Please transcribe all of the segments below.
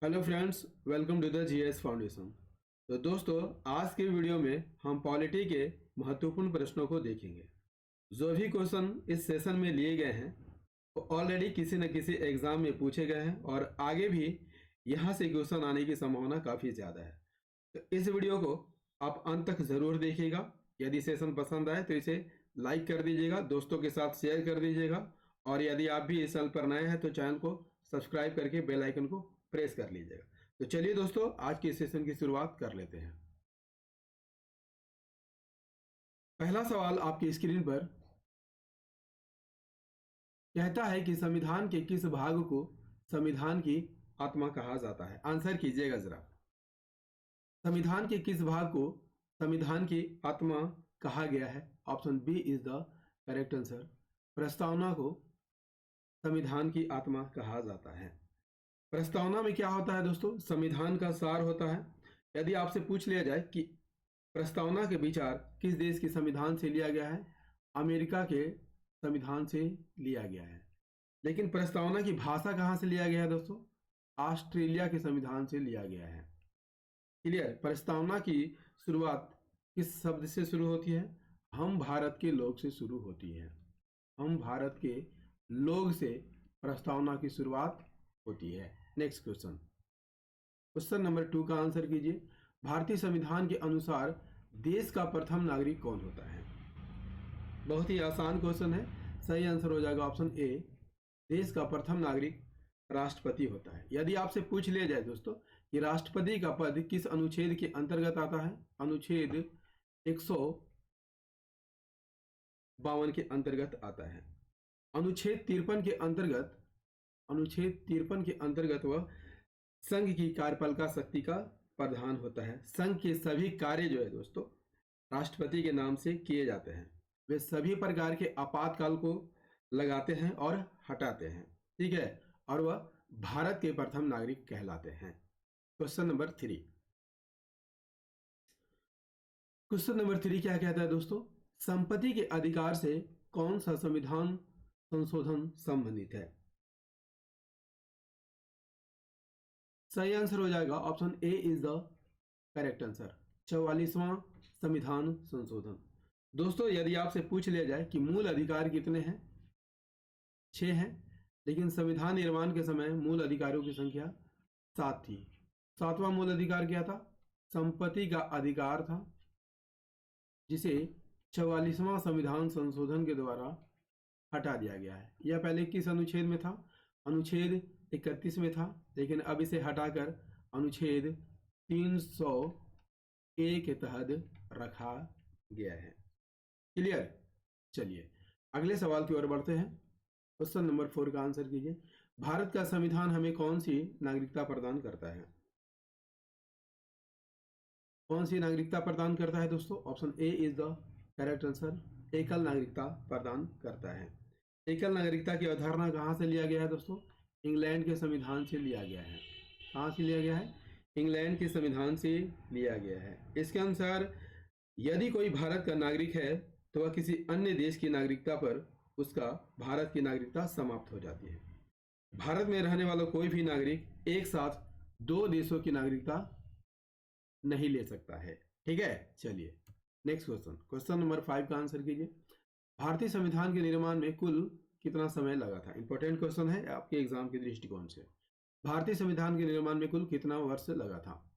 Hello friends, welcome to the GS foundation. तो दोस्तों, आज के वीडियो में हम पॉलिटी के महत्वपूर्ण प्रश्नों को देखेंगे। जो भी क्वेश्चन इस सेशन में लिए गए हैं वो ऑलरेडी किसी न किसी एग्जाम में पूछे गए हैं और आगे भी यहाँ से क्वेश्चन आने की संभावना काफ़ी ज़्यादा है। तो इस वीडियो को आप अंत तक ज़रूर देखिएगा। यदि सेशन पसंद आए तो इसे लाइक कर दीजिएगा, दोस्तों के साथ शेयर कर दीजिएगा और यदि आप भी इस चैनल पर नए हैं तो चैनल को सब्सक्राइब करके बेल आइकन को प्रेस कर लीजिएगा। तो चलिए दोस्तों, आज के सेशन की शुरुआत कर लेते हैं। पहला सवाल आपकी स्क्रीन पर कहता है कि संविधान के किस भाग को संविधान की आत्मा कहा जाता है। आंसर कीजिएगा जरा। संविधान के किस भाग को संविधान की आत्मा कहा गया है? Option B is the correct answer. प्रस्तावना को संविधान की आत्मा कहा जाता है। प्रस्तावना में क्या होता है दोस्तों? संविधान का सार होता है। यदि आपसे पूछ लिया जाए कि प्रस्तावना के विचार किस देश के संविधान से लिया गया है, अमेरिका के संविधान से लिया गया है। लेकिन प्रस्तावना की भाषा कहाँ से लिया गया है दोस्तों? ऑस्ट्रेलिया के संविधान से लिया गया है। क्लियर? प्रस्तावना की शुरुआत किस शब्द से शुरू होती है? हम भारत के लोग से शुरू होती है। हम भारत के लोग से प्रस्तावना की शुरुआत होती है। नेक्स्ट क्वेश्चन, क्वेश्चन नंबर 2 का आंसर कीजिए। भारतीय संविधान के अनुसार देश का प्रथम नागरिक कौन होता है? बहुत ही आसान क्वेश्चन है। सही आंसर हो जाएगा ऑप्शन ए, देश का प्रथम नागरिक राष्ट्रपति होता है। यदि आपसे पूछ लिया जाए दोस्तों कि राष्ट्रपति का पद किस अनुच्छेद के अंतर्गत आता है? अनुच्छेद 152 के अंतर्गत आता है। अनुच्छेद 53 के अंतर्गत वह संघ की कार्यपालिका शक्ति का प्रधान होता है। संघ के सभी कार्य जो है दोस्तों राष्ट्रपति के नाम से किए जाते हैं। वे सभी प्रकार के आपातकाल को लगाते हैं और हटाते हैं, ठीक है, और वह भारत के प्रथम नागरिक कहलाते हैं। Question number 3। क्वेश्चन नंबर 3 क्या कहता है दोस्तों? संपत्ति के अधिकार से कौन सा संविधान संशोधन संबंधित है? सही आंसर हो जाएगा option A is the correct answer. 44वां संविधान संशोधन। दोस्तों, यदि आपसे पूछ लिया जाए कि मूल अधिकार कितने हैं? 6 हैं, लेकिन संविधान निर्माण के समय मूल अधिकारों की संख्या 7 थी। 7वां मूल अधिकार क्या था? संपत्ति का अधिकार था, जिसे 44वां संविधान संशोधन के द्वारा हटा दिया गया है। यह पहले किस अनुच्छेद में था? अनुच्छेद 31 में था, लेकिन अब इसे हटाकर अनुच्छेद 300A के तहत रखा गया है। क्लियर? चलिए अगले सवाल की ओर बढ़ते हैं। क्वेश्चन नंबर 4 का आंसर कीजिए। भारत का संविधान हमें कौन सी नागरिकता प्रदान करता है? कौन सी नागरिकता प्रदान करता है दोस्तों? Option A is the correct answer. एकल नागरिकता प्रदान करता है। एकल नागरिकता की अवधारणा कहाँ से लिया गया है दोस्तों? इंग्लैंड के संविधान से लिया गया है। कहाँ से लिया गया है? इंग्लैंड के संविधान से लिया गया है। इसके अनुसार यदि कोई भारत का नागरिक है तो वह किसी अन्य देश की नागरिकता पर उसका भारत की नागरिकता समाप्त हो जाती है। भारत में रहने वाला कोई भी नागरिक एक साथ 2 देशों की नागरिकता नहीं ले सकता है। ठीक है, चलिए नेक्स्ट क्वेश्चन, क्वेश्चन नंबर 5 का आंसर कीजिए। भारतीय संविधान के निर्माण में कुल कितना समय लगा था? इंपॉर्टेंट क्वेश्चन है आपके एग्जाम के दृष्टिकोण से। भारतीय संविधान के निर्माण में कुल कितना वर्ष लगा था?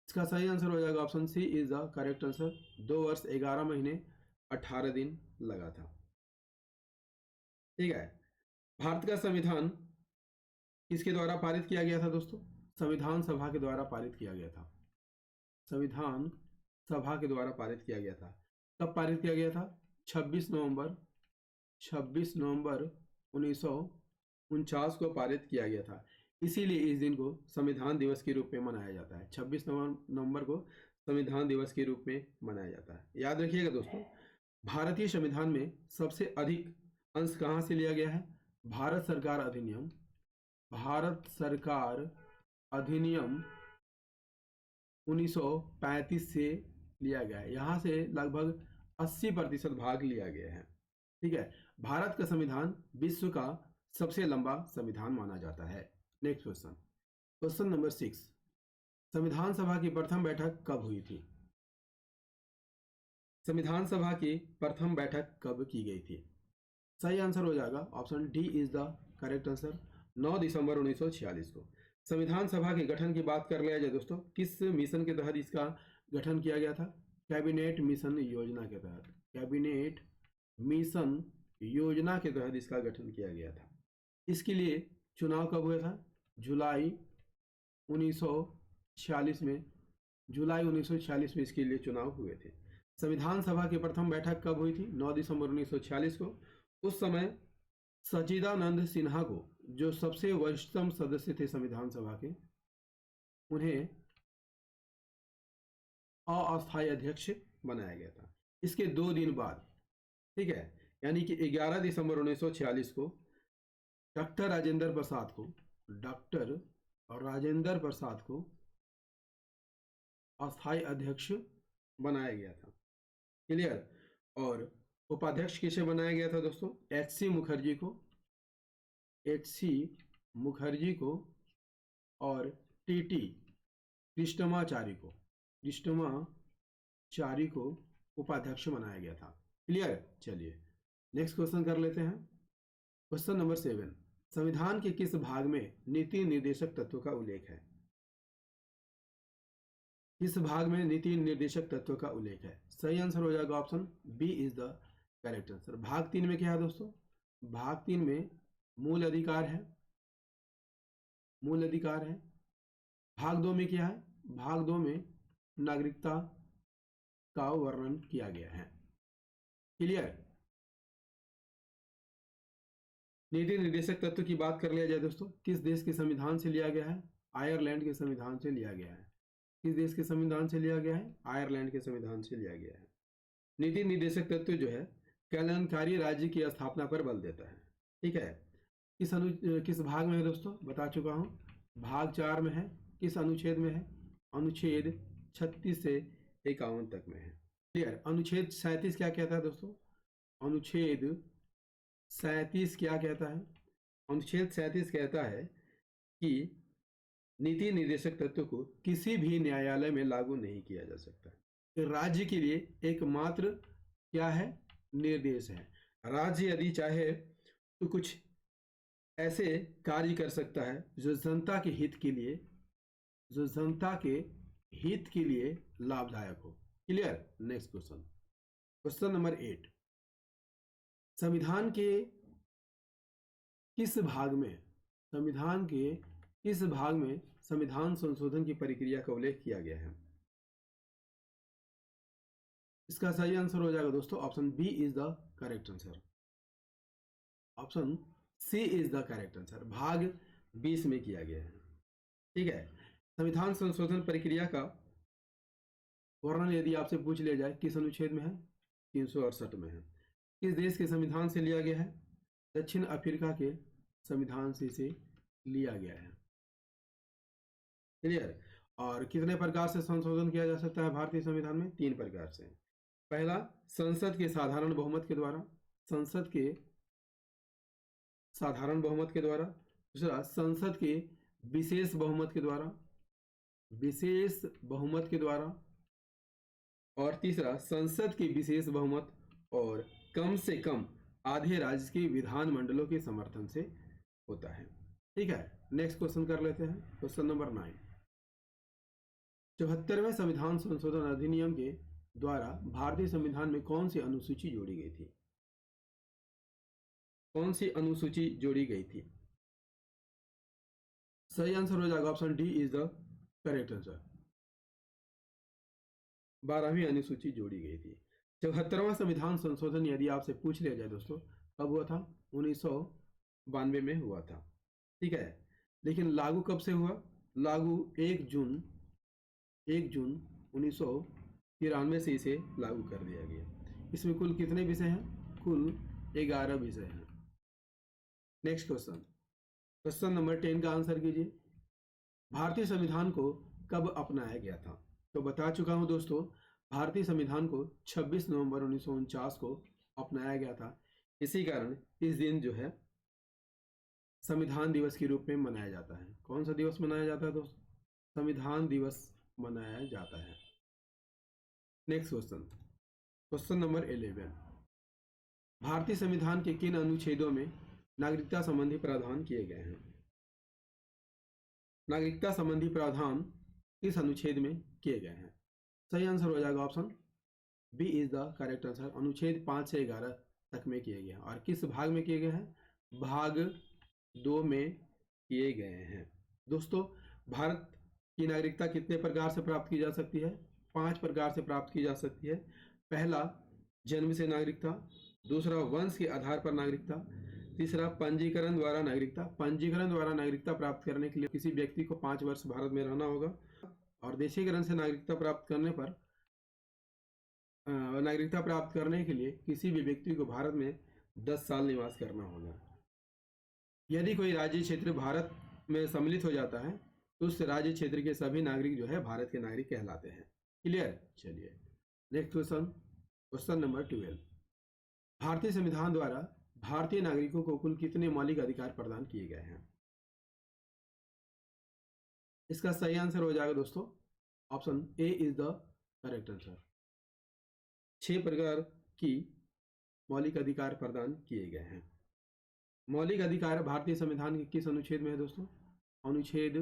इसका सही आंसर हो जाएगा option C is the correct answer. 2 वर्ष 11 महीने 18 दिन लगा था। ठीक है, भारत का संविधान किसके द्वारा पारित किया गया था दोस्तों? संविधान सभा के द्वारा पारित किया गया था। संविधान सभा के द्वारा पारित किया गया था। कब पारित किया गया था? 26 नवंबर 1949 को पारित किया गया था। इसीलिए इस दिन को संविधान दिवस के रूप में मनाया जाता है। 26 नवंबर को संविधान दिवस के रूप में मनाया जाता है। याद रखिएगा दोस्तों, भारतीय संविधान में सबसे अधिक अंश कहाँ से लिया गया है? भारत सरकार अधिनियम 1935 से लिया गया है। यहाँ से लगभग 80% भाग लिया गया है। ठीक है, भारत का संविधान विश्व का सबसे लंबा संविधान माना जाता है। नेक्स्ट क्वेश्चन, क्वेश्चन नंबर 6, संविधान सभा की प्रथम बैठक कब हुई थी? संविधान सभा की प्रथम बैठक कब की गई थी? सही आंसर हो जाएगा option D is the correct answer, 9 दिसंबर 1946 को। संविधान सभा के गठन की बात कर लिया जाए दोस्तों, किस मिशन के तहत इसका गठन किया गया था? कैबिनेट मिशन योजना के तहत, कैबिनेट मिशन योजना के तहत इसका गठन किया गया था। इसके लिए चुनाव कब हुआ था? जुलाई 1946 में, जुलाई 1946 में इसके लिए चुनाव हुए थे। संविधान सभा की प्रथम बैठक कब हुई थी? 9 दिसंबर 1946 को। उस समय सच्चिदानंद सिन्हा को, जो सबसे वरिष्ठतम सदस्य थे संविधान सभा के, उन्हें अस्थायी अध्यक्ष बनाया गया था। इसके 2 दिन बाद, ठीक है, यानी कि 11 दिसंबर 1946 को डॉक्टर राजेंद्र प्रसाद को अस्थायी अध्यक्ष बनाया गया था। क्लियर? और उपाध्यक्ष किसे बनाया गया था दोस्तों? एच.सी. मुखर्जी को और टी.टी. कृष्णमाचारी को उपाध्यक्ष बनाया गया था। क्लियर? चलिए नेक्स्ट क्वेश्चन कर लेते हैं। क्वेश्चन नंबर 7, संविधान के किस भाग में नीति निर्देशक तत्व का उल्लेख है? किस भाग में नीति निर्देशक तत्व का उल्लेख है? सही आंसर हो जाएगा option B is the correct answer. भाग 3 में क्या है दोस्तों? भाग 3 में मूल अधिकार है। भाग 2 में क्या है? भाग 2 में नागरिकता का वर्णन किया गया है। क्लियर? नीति निर्देशक तत्व की बात कर लिया जाए दोस्तों, किस देश के संविधान से लिया गया है? आयरलैंड के संविधान से लिया गया है। किस देश के संविधान से लिया गया है? आयरलैंड के संविधान से लिया गया है। नीति निर्देशक तत्व जो है कल्याणकारी राज्य की स्थापना पर बल देता है। ठीक है, किस भाग में है दोस्तों? बता चुका हूं, भाग 4 में है। किस अनुच्छेद में है? अनुच्छेद 36 से 51 तक में है। क्लियर? अनुच्छेद 37 क्या कहता है दोस्तों? अनुच्छेद 37 क्या कहता है? अनुच्छेद 37 कहता है कि नीति निर्देशक तत्व को किसी भी न्यायालय में लागू नहीं किया जा सकता। राज्य के लिए एकमात्र क्या है? निर्देश है। राज्य यदि चाहे तो कुछ ऐसे कार्य कर सकता है जो जनता के हित के लिए लाभदायक हो। Clear? Next question, question number 8, संविधान के किस भाग में संविधान संशोधन की प्रक्रिया का उल्लेख किया गया है? इसका सही आंसर हो जाएगा दोस्तों option B is the correct answer, option C is the correct answer. भाग 20 में किया गया है। ठीक है, संविधान संशोधन प्रक्रिया का वर्णन यदि आपसे पूछ लिया जाए किस अनुच्छेद में है? 368 में है। किस देश के संविधान से लिया गया है? दक्षिण अफ्रीका के संविधान से इसे लिया गया है। क्लियर? और कितने प्रकार से संशोधन किया जा सकता है भारतीय संविधान में? 3 प्रकार से। पहला, संसद के साधारण बहुमत के द्वारा। दूसरा, संसद के विशेष बहुमत के द्वारा। और तीसरा, संसद के विशेष बहुमत और कम से कम आधे राज्य के विधानमंडलों के समर्थन से होता है। ठीक है, नेक्स्ट क्वेश्चन कर लेते हैं। क्वेश्चन नंबर 9, 74वें संविधान संशोधन अधिनियम के द्वारा भारतीय संविधान में कौन सी अनुसूची जोड़ी गई थी? सही आंसर हो जाएगा option D is the correct answer, 12वीं अनुसूची जोड़ी गई थी। 74वां संविधान संशोधन यदि आपसे पूछ लिया जाए दोस्तों कब हुआ था? 1992 में हुआ था। ठीक है, लेकिन लागू कब से हुआ? लागू 1 जून 1993 से इसे लागू कर दिया गया। इसमें कुल कितने विषय हैं? कुल 11 विषय हैं। नेक्स्ट क्वेश्चन, क्वेश्चन नंबर 10 का आंसर कीजिए। भारतीय संविधान को कब अपनाया गया था? तो बता चुका हूं दोस्तों, भारतीय संविधान को 26 नवंबर 1949 को अपनाया गया था। इसी कारण इस दिन जो है संविधान दिवस के रूप में मनाया जाता है? कौन सा दिवस मनाया जाता है दोस्तों? संविधान दिवस मनाया जाता है। नेक्स्ट क्वेश्चन, क्वेश्चन नंबर 11, भारतीय संविधान के किन अनुच्छेदों में नागरिकता संबंधी प्रावधान किए गए हैं? नागरिकता संबंधी प्रावधान किस अनुच्छेद में किए गए हैं? सही आंसर हो जाएगा option B is the correct answer. अनुच्छेद 5 से 11 तक में किए गए हैं। और किस भाग में किए गए हैं? भाग 2 में किए गए हैं। दोस्तों, भारत की नागरिकता कितने प्रकार से प्राप्त की जा सकती है? 5 प्रकार से प्राप्त की जा सकती है। पहला, जन्म से नागरिकता। दूसरा, वंश के आधार पर नागरिकता। तीसरा, पंजीकरण द्वारा नागरिकता। पंजीकरण द्वारा नागरिकता प्राप्त करने के लिए किसी व्यक्ति को 5 वर्ष भारत में रहना होगा। और देशीकरण से नागरिकता प्राप्त करने पर नागरिकता प्राप्त करने के लिए किसी भी व्यक्ति को भारत में 10 साल निवास करना होगा। यदि कोई राज्य क्षेत्र भारत में सम्मिलित हो जाता है तो उस राज्य क्षेत्र के सभी नागरिक जो है भारत के नागरिक कहलाते हैं। क्लियर? चलिए नेक्स्ट क्वेश्चन, क्वेश्चन नंबर 12, भारतीय संविधान द्वारा भारतीय नागरिकों को कुल कितने मौलिक अधिकार प्रदान किए गए हैं? इसका सही आंसर हो जाएगा दोस्तों option A is the correct answer. 6 प्रकार की मौलिक अधिकार प्रदान किए गए हैं। मौलिक अधिकार भारतीय संविधान के किस अनुच्छेद में है दोस्तों? अनुच्छेद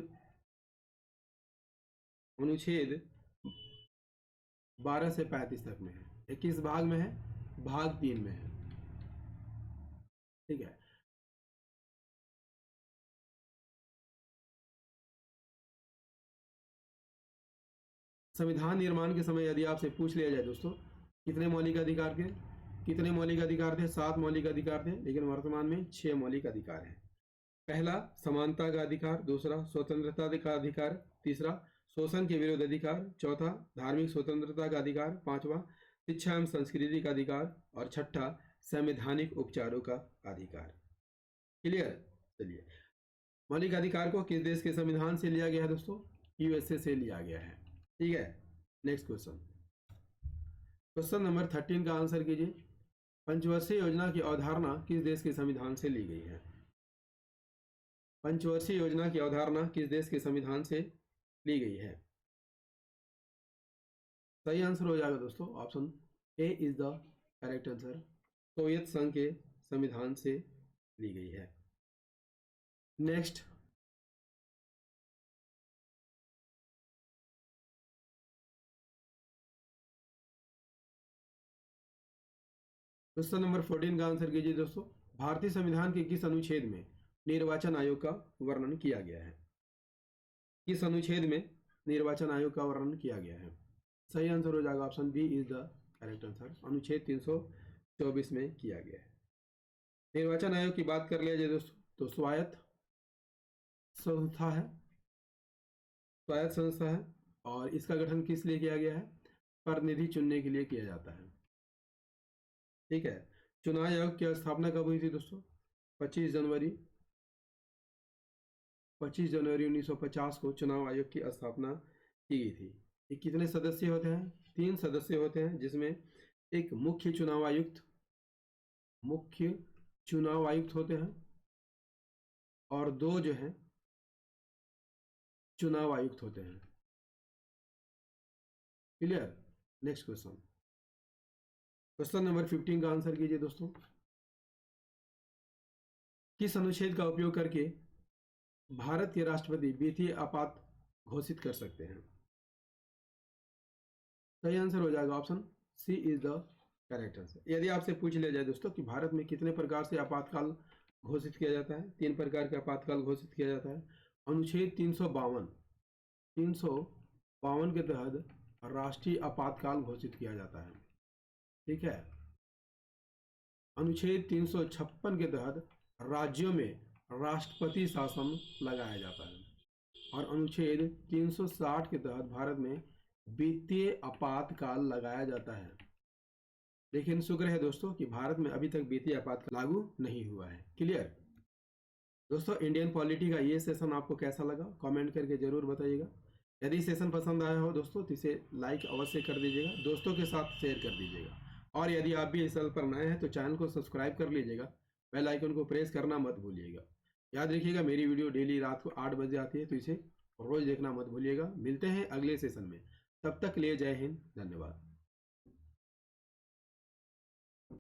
12 से 35 तक में है। ये किस भाग में है? भाग 3 में है। ठीक है, संविधान निर्माण के समय यदि आपसे पूछ लिया जाए दोस्तों कितने मौलिक अधिकार थे? कितने मौलिक अधिकार थे? 7 मौलिक अधिकार थे, लेकिन वर्तमान में 6 मौलिक अधिकार हैं। पहला, समानता का अधिकार। दूसरा, स्वतंत्रता का अधिकार। तीसरा, शोषण के विरुद्ध अधिकार। चौथा, धार्मिक स्वतंत्रता का अधिकार। पांचवा, शिक्षा एवं संस्कृति का अधिकार। और छठा, संवैधानिक उपचारों का अधिकार। क्लियर? चलिए, मौलिक अधिकार को किस देश के संविधान से लिया गया है दोस्तों? यूएसए से लिया गया है। ठीक है, नेक्स्ट क्वेश्चन, क्वेश्चन नंबर 13 का आंसर कीजिए। पंचवर्षीय योजना की अवधारणा किस देश के संविधान से ली गई है? पंचवर्षीय योजना की अवधारणा किस देश के संविधान से ली गई है? सही आंसर हो जाएगा दोस्तों option A is the correct answer. Soviet संघ के संविधान से ली गई है। नेक्स्ट, क्वेश्चन नंबर 14 का आंसर कीजिए दोस्तों। भारतीय संविधान के किस अनुच्छेद में निर्वाचन आयोग का वर्णन किया गया है? किस अनुच्छेद में निर्वाचन आयोग का वर्णन किया गया है? सही आंसर हो जाएगा option B is the correct answer. अनुच्छेद 324 में किया गया है। निर्वाचन आयोग की बात कर लिया जाए दोस्तों तो स्वायत्त संस्था है, स्वायत्त संस्था है। और इसका गठन किस लिए किया गया है? प्रतिनिधि चुनने के लिए किया जाता है। ठीक है, चुनाव आयोग की स्थापना कब हुई थी दोस्तों? 25 जनवरी 1950 को चुनाव आयोग की स्थापना की गई थी। ये कितने सदस्य होते हैं? 3 सदस्य होते हैं, जिसमें एक मुख्य चुनाव आयुक्त होते हैं और 2 जो हैं चुनाव आयुक्त होते हैं। Clear? Next question, question number 15 का आंसर कीजिए दोस्तों। किस अनुच्छेद का उपयोग करके भारत के राष्ट्रपति वित्तीय आपात घोषित कर सकते हैं? सही आंसर हो जाएगा option C is the correct answer. यदि आपसे पूछ लिया जाए दोस्तों कि भारत में कितने प्रकार से आपातकाल घोषित किया जाता है? 3 प्रकार के आपातकाल घोषित किया जाता है। अनुच्छेद 352 के तहत राष्ट्रीय आपातकाल घोषित किया जाता है। ठीक है, अनुच्छेद 356 के तहत राज्यों में राष्ट्रपति शासन लगाया जाता है। और अनुच्छेद 360 के तहत भारत में वित्तीय आपातकाल लगाया जाता है। लेकिन शुक्र है दोस्तों कि भारत में अभी तक वित्तीय आपातकाल लागू नहीं हुआ है। क्लियर? दोस्तों, इंडियन पॉलिटी का ये सेशन आपको कैसा लगा कमेंट करके जरूर बताइएगा। यदि सेशन पसंद आया हो दोस्तों तो इसे लाइक अवश्य कर दीजिएगा, दोस्तों के साथ शेयर कर दीजिएगा। और यदि आप भी इस चैनल पर नए हैं तो चैनल को सब्सक्राइब कर लीजिएगा, बेल आइकन को प्रेस करना मत भूलिएगा। याद रखिएगा मेरी वीडियो डेली रात को 8 बजे आती है, तो इसे रोज देखना मत भूलिएगा। मिलते हैं अगले सेशन में, तब तक के लिए जय हिंद, धन्यवाद।